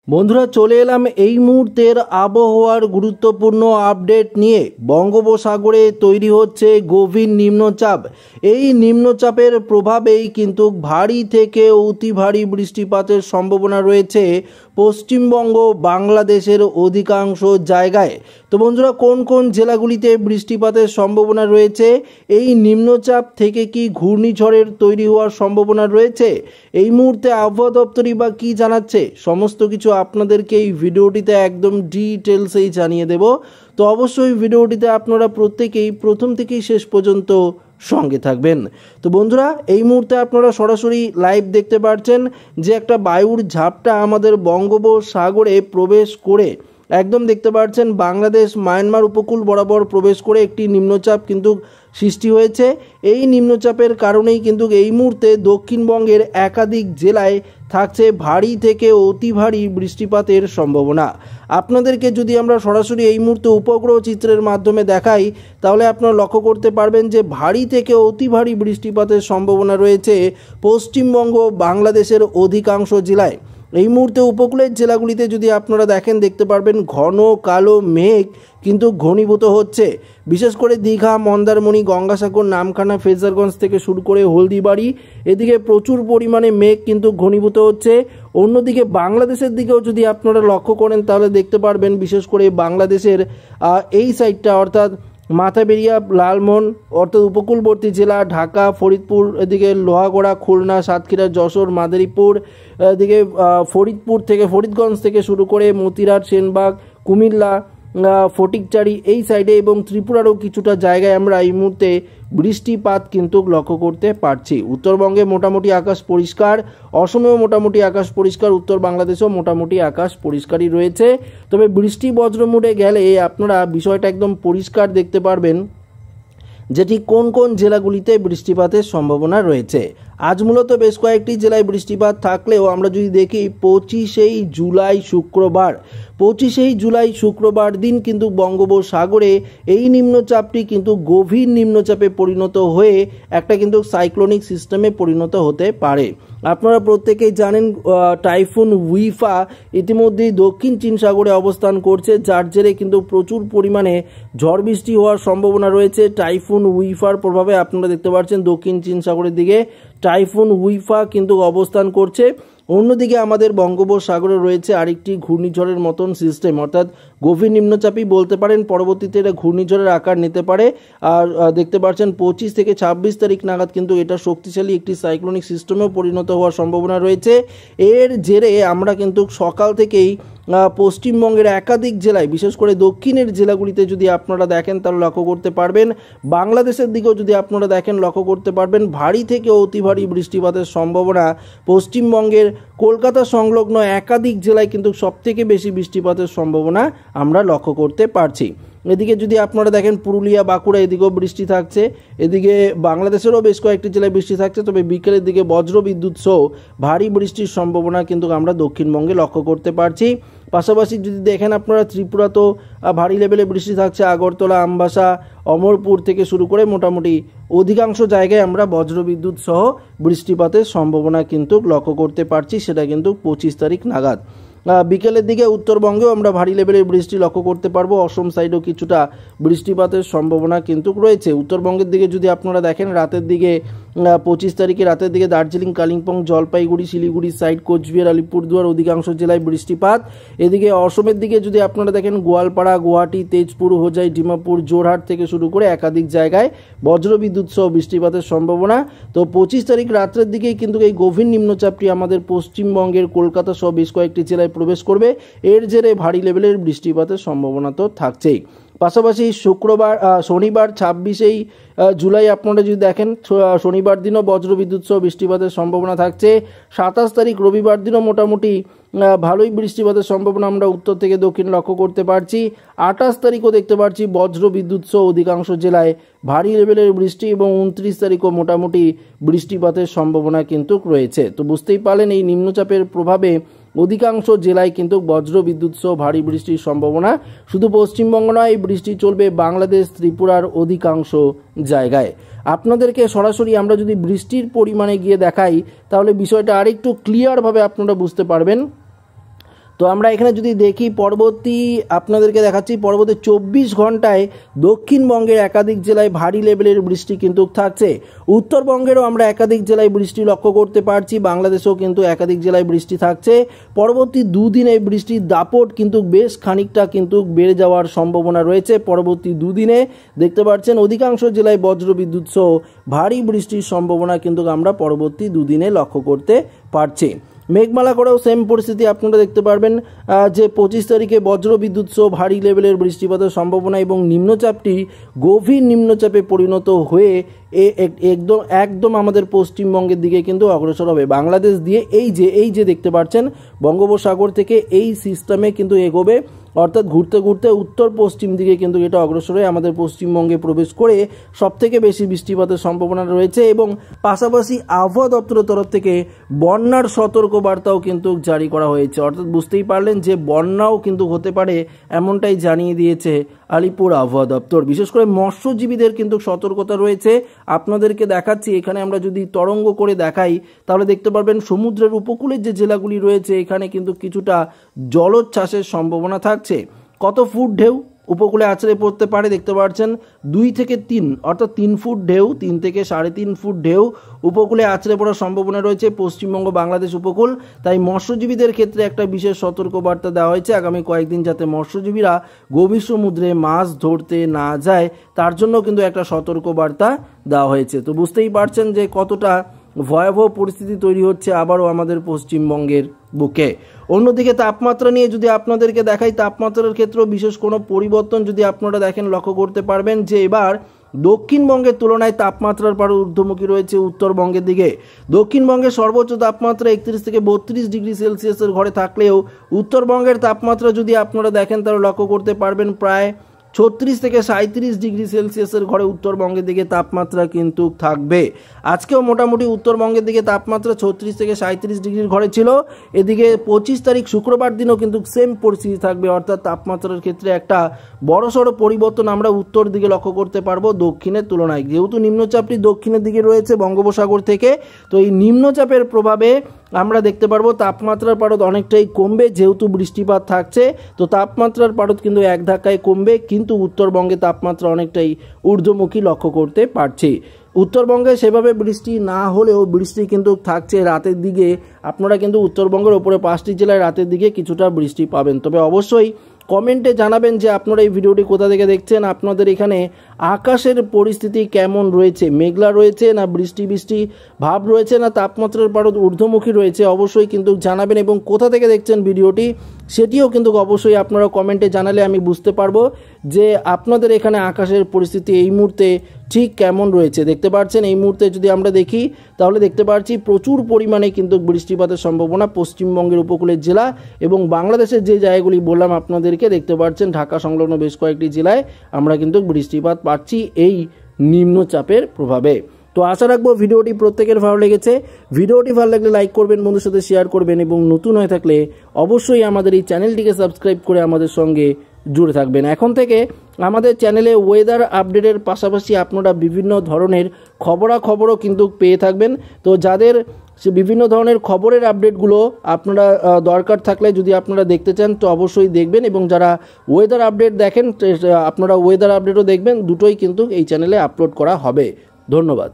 বন্ধুরা চলে এলাম এই মুহূর্তের আবহাওয়ার গুরুত্বপূর্ণ আপডেট নিয়ে। বঙ্গোপসাগরে তৈরি হচ্ছে গভীর নিম্নচাপ। এই নিম্নচাপের প্রভাবেই কিন্তু ভারী থেকে অতি ভারী বৃষ্টিপাতের সম্ভাবনা রয়েছে পশ্চিমবঙ্গ বাংলাদেশের অধিকাংশ জায়গায়। তো বন্ধুরা কোন কোন জেলাগুলিতে বৃষ্টিপাতের সম্ভাবনা রয়েছে, এই নিম্নচাপ থেকে কি ঘূর্ণিঝড়ের তৈরি হওয়ার সম্ভাবনা রয়েছে, এই মুহূর্তে আবহাওয়া দপ্তরই বা কী জানাচ্ছে, সমস্ত কিছু আপনাদেরকে এই ভিডিওটিতে একদম ডিটেলসেই জানিয়ে দেব। তো অবশ্যই ভিডিওটিতে আপনারা প্রত্যেকেই প্রথম থেকেই শেষ পর্যন্ত সঙ্গে থাকবেন। তো বন্ধুরা এই মুহূর্তে আপনারা সরাসরি লাইভ দেখতে পাচ্ছেন যে একটা বায়ুর ঝাপটা আমাদের বঙ্গোপসাগরে প্রবেশ করে একদম দেখতে পাচ্ছেন বাংলাদেশ মায়ানমার উপকূল বরাবর প্রবেশ করে একটি নিম্নচাপ কিন্তু সৃষ্টি হয়েছে। এই নিম্নচাপের কারণেই কিন্তু এই মুহূর্তে দক্ষিণবঙ্গের একাধিক জেলায় থাকছে ভারী থেকে অতি ভারী বৃষ্টিপাতের সম্ভাবনা। আপনাদেরকে যদি আমরা সরাসরি এই মুহূর্তে উপগ্রহ চিত্রের মাধ্যমে দেখাই তাহলে আপনারা লক্ষ্য করতে পারবেন যে ভারী থেকে অতি ভারী বৃষ্টিপাতের সম্ভাবনা রয়েছে পশ্চিমবঙ্গ বাংলাদেশের অধিকাংশ জেলায়। এই মুহূর্তে উপকূলের জেলাগুলিতে যদি আপনারা দেখেন দেখতে পারবেন ঘন কালো মেঘ কিন্তু ঘনীভূত হচ্ছে, বিশেষ করে দীঘা, মন্দারমণি, গঙ্গাসাগর, নামখানা, ফ্রেজারগঞ্জ থেকে শুরু করে হলদিবাড়ি, এদিকে প্রচুর পরিমাণে মেঘ কিন্তু ঘনীভূত হচ্ছে। অন্যদিকে বাংলাদেশের দিকেও যদি আপনারা লক্ষ্য করেন তাহলে দেখতে পারবেন বিশেষ করে বাংলাদেশের এই সাইডটা অর্থাৎ মাথাবেরিয়া, লালমোহন অর্থাৎ উপকূলবর্তী জেলা, ঢাকা, ফরিদপুর, এদিকে লোহাগড়া, খুলনা, সাতক্ষীরা, যশোর, মাদারীপুর, এদিকে ফরিদপুর থেকে ফরিদগঞ্জ থেকে শুরু করে মতিরাট, সেনবাগ, কুমিল্লা, ফটিকচারি এই সাইডে এবং ত্রিপুরারও কিছুটা জায়গায় আমরা এই মুহূর্তে বৃষ্টিপাত কিন্তু লক্ষ্য করতে পারছি। উত্তরবঙ্গে মোটামুটি আকাশ পরিষ্কার, অসমেও মোটামুটি আকাশ পরিষ্কার, উত্তর বাংলাদেশেও মোটামুটি আকাশ পরিষ্কারই রয়েছে। তবে বৃষ্টি বজ্রমুডে গেলে আপনারা বিষয়টা একদম পরিষ্কার দেখতে পারবেন যেটি কোন কোন জেলাগুলিতে বৃষ্টিপাতের সম্ভাবনা রয়েছে। আজ মূলত বেশ কয়েকটি জেলায় বৃষ্টিপাত থাকলেও আমরা যদি দেখি 25শে জুলাই শুক্রবার দিন কিন্তু বঙ্গোপসাগরে এই নিম্নচাপটি কিন্তু গভীর নিম্নচাপে পরিণত হয়ে একটা কিন্তু সাইক্লোনিক সিস্টেমে পরিণত হতে পারে। আপনারা প্রত্যেকেই জানেন টাইফুন উইফা ইতিমধ্যেই দক্ষিণ চীন সাগরে অবস্থান করছে, যার জেরে কিন্তু প্রচুর পরিমাণে ঝড় বৃষ্টি হওয়ার সম্ভাবনা রয়েছে। টাইফুন উইফার প্রভাবে আপনারা দেখতে পাচ্ছেন দক্ষিণ চীন সাগরের দিকে টাইফুন উইফা কিন্তু অবস্থান করছে। অন্যদিকে আমাদের বঙ্গোপসাগরে রয়েছে আরেকটি ঘূর্ণিঝড়ের মতন সিস্টেম, অর্থাৎ গভীর নিম্নচাপই বলতে পারেন, পরবর্তীতে এটা ঘূর্ণিঝড়ের আকার নিতে পারে। আর দেখতে পাচ্ছেন 25 থেকে 26 তারিখ নাগাদ কিন্তু এটা শক্তিশালী একটি সাইক্লোনিক সিস্টেমেও পরিণত হওয়ার সম্ভাবনা রয়েছে। এর জেরে আমরা কিন্তু সকাল থেকেই পশ্চিমবঙ্গের একাধিক জেলায় বিশেষ করে দক্ষিণের জেলাগুলিতে যদি আপনারা দেখেন তাহলে লক্ষ্য করতে পারবেন, বাংলাদেশের দিকেও যদি আপনারা দেখেন লক্ষ্য করতে পারবেন ভারী থেকে অতি ভারী বৃষ্টিপাতের সম্ভাবনা পশ্চিমবঙ্গের কলকাতা সংলগ্ন একাধিক জেলায় কিন্তু সবথেকে বেশি বৃষ্টিপাতের সম্ভাবনা আমরা লক্ষ্য করতে পারছি। এদিকে যদি আপনারা দেখেন পুরুলিয়া, বাঁকুড়া এদিকেও বৃষ্টি থাকছে, এদিকে বাংলাদেশেরও বেশ কয়েকটি জেলায় বৃষ্টি থাকছে। তবে বিকেলের দিকে বজ্র বিদ্যুৎ সহ ভারী বৃষ্টির সম্ভাবনা কিন্তু আমরা দক্ষিণবঙ্গে লক্ষ্য করতে পারছি। পাশাপাশি যদি দেখেন আপনারা ত্রিপুরাতেও ভারী লেভেলে বৃষ্টি থাকছে, আগরতলা, আমবাসা, অমরপুর থেকে শুরু করে মোটামুটি অধিকাংশ জায়গায় আমরা বজ্রবিদ্যুৎ সহ বৃষ্টিপাতের সম্ভাবনা কিন্তু লক্ষ্য করতে পারছি, সেটা কিন্তু 25 তারিখ নাগাদ। বিকেলের দিকে উত্তরবঙ্গেও আমরা ভারী লেভেলের বৃষ্টি লক্ষ্য করতে পারবো, অসম সাইডেও কিছুটা বৃষ্টিপাতের সম্ভাবনা কিন্তু রয়েছে। উত্তরবঙ্গের দিকে যদি আপনারা দেখেন রাতের দিকে 25 তারিখে রাতের দিকে দার্জিলিং, কালিম্পং, জলপাইগুড়ি, শিলিগুড়ি সাইড, কোচবিহার, আলিপুরদুয়ার অধিকাংশ জেলায় বৃষ্টিপাত। এদিকে অসমের দিকে যদি আপনারা দেখেন গোয়ালপাড়া, গুয়াহাটি, তেজপুর, হোজাই, ডিমাপুর, জোরহাট থেকে শুরু করে একাধিক জায়গায় বজ্রবিদ্যুৎ সহ বৃষ্টিপাতের সম্ভাবনা। তো 25 তারিখ রাত্রের দিকেই কিন্তু এই গভীর নিম্নচাপটি আমাদের পশ্চিমবঙ্গের কলকাতা সহ বেশ কয়েকটি জেলায় প্রবেশ করবে, এর জেরে ভারী লেভেলের বৃষ্টিপাতের সম্ভাবনা তো থাকছেই। পাশাপাশি শনিবার 26শে জুলাই আপনারা যদি দেখেন শনিবার দিনও বজ্রবিদ্যুৎ সহ বৃষ্টিপাতের সম্ভাবনা থাকছে। 27 তারিখ রবিবার দিনও মোটামুটি ভালোই বৃষ্টিপাতের সম্ভাবনা আমরা উত্তর থেকে দক্ষিণ লক্ষ্য করতে পারছি। 28 তারিখও দেখতে পাচ্ছি বজ্রবিদ্যুৎ সহ অধিকাংশ জেলায় ভারী লেভেলের বৃষ্টি এবং 29 তারিখও মোটামুটি বৃষ্টিপাতের সম্ভাবনা কিন্তু রয়েছে। তো বুঝতেই পারলেন এই নিম্নচাপের প্রভাবে অধিকাংশ জেলায় কিন্তু বজ্রবিদ্যুৎ সহ ভারী বৃষ্টির সম্ভাবনা। শুধু পশ্চিমবঙ্গ নয়, বৃষ্টি চলবে বাংলাদেশ, ত্রিপুরার অধিকাংশ জায়গায়। আপনাদেরকে সরাসরি আমরা যদি বৃষ্টির পরিমাণে গিয়ে দেখাই তাহলে বিষয়টা আরেকটু ক্লিয়ারভাবে আপনারা বুঝতে পারবেন। তো আমরা এখানে যদি দেখি পরবর্তী আপনাদেরকে দেখাচ্ছি পরবর্তী 24 ঘন্টায় দক্ষিণবঙ্গের একাধিক জেলায় ভারী লেভেলের বৃষ্টি কিন্তু থাকছে। উত্তরবঙ্গেরও আমরা একাধিক জেলায় বৃষ্টি লক্ষ্য করতে পারছি, বাংলাদেশেও কিন্তু একাধিক জেলায় বৃষ্টি থাকছে। পরবর্তী দুদিনে বৃষ্টির দাপট কিন্তু বেশ খানিকটা কিন্তু বেড়ে যাওয়ার সম্ভাবনা রয়েছে। পরবর্তী দুদিনে দেখতে পাচ্ছেন অধিকাংশ জেলায় বজ্রবিদ্যুৎ সহ ভারী বৃষ্টির সম্ভাবনা কিন্তু আমরা পরবর্তী দুদিনে লক্ষ্য করতে পারছি। মেঘমালা করেও সেম পরিস্থিতি আপনারা দেখতে পারবেন যে 25 তারিখে বজ্রবিদ্যুৎ সহ ভারী লেভেলের বৃষ্টিপাতের সম্ভাবনা এবং নিম্নচাপটি গভীর নিম্নচাপে পরিণত হয়ে একদম আমাদের পশ্চিমবঙ্গের দিকে কিন্তু অগ্রসর হবে। বাংলাদেশ দিয়ে এই যে দেখতে পাচ্ছেন বঙ্গোপসাগর থেকে এই সিস্টেমে কিন্তু এগোবে, অর্থাৎ ঘুরতে ঘুরতে উত্তর পশ্চিম দিকে কিন্তু এটা অগ্রসর হয়ে আমাদের পশ্চিমবঙ্গে প্রবেশ করে সবথেকে বেশি বৃষ্টিপাতের সম্ভাবনা রয়েছে। এবং পাশাপাশি আবহাওয়া দপ্তরের তরফ থেকে বন্যার সতর্কবার্তাও কিন্তু জারি করা হয়েছে, অর্থাৎ বুঝতেই পারলেন যে বন্যাও কিন্তু হতে পারে, এমনটাই জানিয়ে দিয়েছে আলিপুর আবহাওয়া দপ্তর। বিশেষ করে মৎস্যজীবীদের কিন্তু সতর্কতা রয়েছে। আপনাদেরকে দেখাচ্ছি এখানে আমরা যদি তরঙ্গ করে দেখাই তাহলে দেখতে পারবেন সমুদ্রের উপকূলের যে জেলাগুলি রয়েছে এখানে কিন্তু কিছুটা জলোচ্ছ্বাসের সম্ভাবনা থাকছে। কত ফুট ঢেউ উপকূলে আছড়ে পড়তে পারে দেখতে পাচ্ছেন 2 থেকে 3 অর্থাৎ 3 ফুট ঢেউ, 3 থেকে 3.5 ফুট ঢেউ উপকূলে আছড়ে পড়ার সম্ভাবনা রয়েছে পশ্চিমবঙ্গ বাংলাদেশ উপকূল। তাই মৎস্যজীবীদের ক্ষেত্রে একটা বিশেষ সতর্কবার্তা দেওয়া হয়েছে আগামী কয়েকদিন যাতে মৎস্যজীবীরা গভীর সমুদ্রে মাছ ধরতে না যায় তার জন্য কিন্তু একটা সতর্কবার্তা দেওয়া হয়েছে। তো বুঝতেই পারছেন যে কতটা ভয়াবহ পরিস্থিতি তৈরি হচ্ছে আবারও আমাদের পশ্চিমবঙ্গের বুকে। অন্যদিকে তাপমাত্রা নিয়ে যদি আপনাদেরকে দেখাই, তাপমাত্রার ক্ষেত্রেও বিশেষ কোনো পরিবর্তন যদি আপনারা দেখেন লক্ষ্য করতে পারবেন যে এবার দক্ষিণবঙ্গের তুলনায় তাপমাত্রার পারো ঊর্ধ্বমুখী রয়েছে উত্তরবঙ্গের দিকে। দক্ষিণবঙ্গের সর্বোচ্চ তাপমাত্রা 31 থেকে 32 ডিগ্রি সেলসিয়াসের ঘরে থাকলেও উত্তরবঙ্গের তাপমাত্রা যদি আপনারা দেখেন তাহলে লক্ষ্য করতে পারবেন প্রায় 36 থেকে 37 ডিগ্রি সেলসিয়াসের ঘরে উত্তরবঙ্গের দিকে তাপমাত্রা কিন্তু থাকবে। আজকেও মোটামুটি উত্তরবঙ্গের দিকে তাপমাত্রা 36 থেকে 37 ডিগ্রির ঘরে ছিল। এদিকে 25 তারিখ শুক্রবার দিনও কিন্তু সেম পরিস্থিতি থাকবে, অর্থাৎ তাপমাত্রার ক্ষেত্রে একটা বড়সড় পরিবর্তন আমরা উত্তর দিকে লক্ষ্য করতে পারবো দক্ষিণের তুলনায়। যেহেতু নিম্নচাপটি দক্ষিণের দিকে রয়েছে বঙ্গোপসাগর থেকে, তো এই নিম্নচাপের প্রভাবে আমরা দেখতে পারবো তাপমাত্রার পারদ অনেকটাই কমবে। যেহেতু বৃষ্টিপাত থাকছে তো তাপমাত্রার পারদ কিন্তু এক ধাক্কায় কমবে, কিন্তু উত্তরবঙ্গে তাপমাত্রা অনেকটাই ঊর্ধ্বমুখী লক্ষ্য করতে পারছি। উত্তরবঙ্গে সেভাবে বৃষ্টি না হলেও বৃষ্টি কিন্তু থাকছে রাতের দিকে। আপনারা কিন্তু উত্তরবঙ্গের ওপরে 5টি জেলায় রাতের দিকে কিছুটা বৃষ্টি পাবেন। তবে অবশ্যই কমেন্টে জানাবেন যে আপনারা এই ভিডিওটি কোথা থেকে দেখছেন, আপনাদের এখানে আকাশের পরিস্থিতি কেমন রয়েছে, মেঘলা রয়েছে না বৃষ্টি ভাব রয়েছে না তাপমাত্রার পারদ ঊর্ধ্বমুখী রয়েছে, অবশ্যই কিন্তু জানাবেন। এবং কোথা থেকে দেখছেন ভিডিওটি সেটিও কিন্তু অবশ্যই আপনারা কমেন্টে জানালে আমি বুঝতে পারবো যে আপনাদের এখানে আকাশের পরিস্থিতি এই মুহূর্তে ঠিক কেমন রয়েছে। দেখতে পাচ্ছেন এই মুহূর্তে যদি আমরা দেখি তাহলে দেখতে পাচ্ছি প্রচুর পরিমাণে কিন্তু বৃষ্টিপাতের সম্ভাবনা পশ্চিমবঙ্গের উপকূলের জেলা এবং বাংলাদেশের যে জায়গাগুলি বললাম আপনাদেরকে, দেখতে পাচ্ছেন ঢাকা সংলগ্ন বেশ কয়েকটি জেলায় আমরা কিন্তু বৃষ্টিপাত পাচ্ছি এই নিম্নচাপের প্রভাবে। তো আশা রাখবো ভিডিওটি প্রত্যেকের ভালো লেগেছে। ভিডিওটি ভালো লাগলে লাইক করবেন, বন্ধুর সাথে শেয়ার করবেন এবং নতুন হয়ে থাকলে অবশ্যই আমাদের এই চ্যানেলটিকে সাবস্ক্রাইব করে আমাদের সঙ্গে জুড়ে থাকবেন। এখন থেকে আমাদের চ্যানেলে ওয়েদার আপডেটের পাশাপাশি আপনারা বিভিন্ন ধরনের খবরাখবরও কিন্তু পেয়ে থাকবেন। তো যাদের বিভিন্ন ধরনের খবরের আপডেটগুলো আপনারা দরকার থাকলে যদি আপনারা দেখতে চান তো অবশ্যই দেখবেন, এবং যারা ওয়েদার আপডেট দেখেন আপনারা ওয়েদার আপডেটও দেখবেন, দুটোই কিন্তু এই চ্যানেলে আপলোড করা হবে। ধন্যবাদ।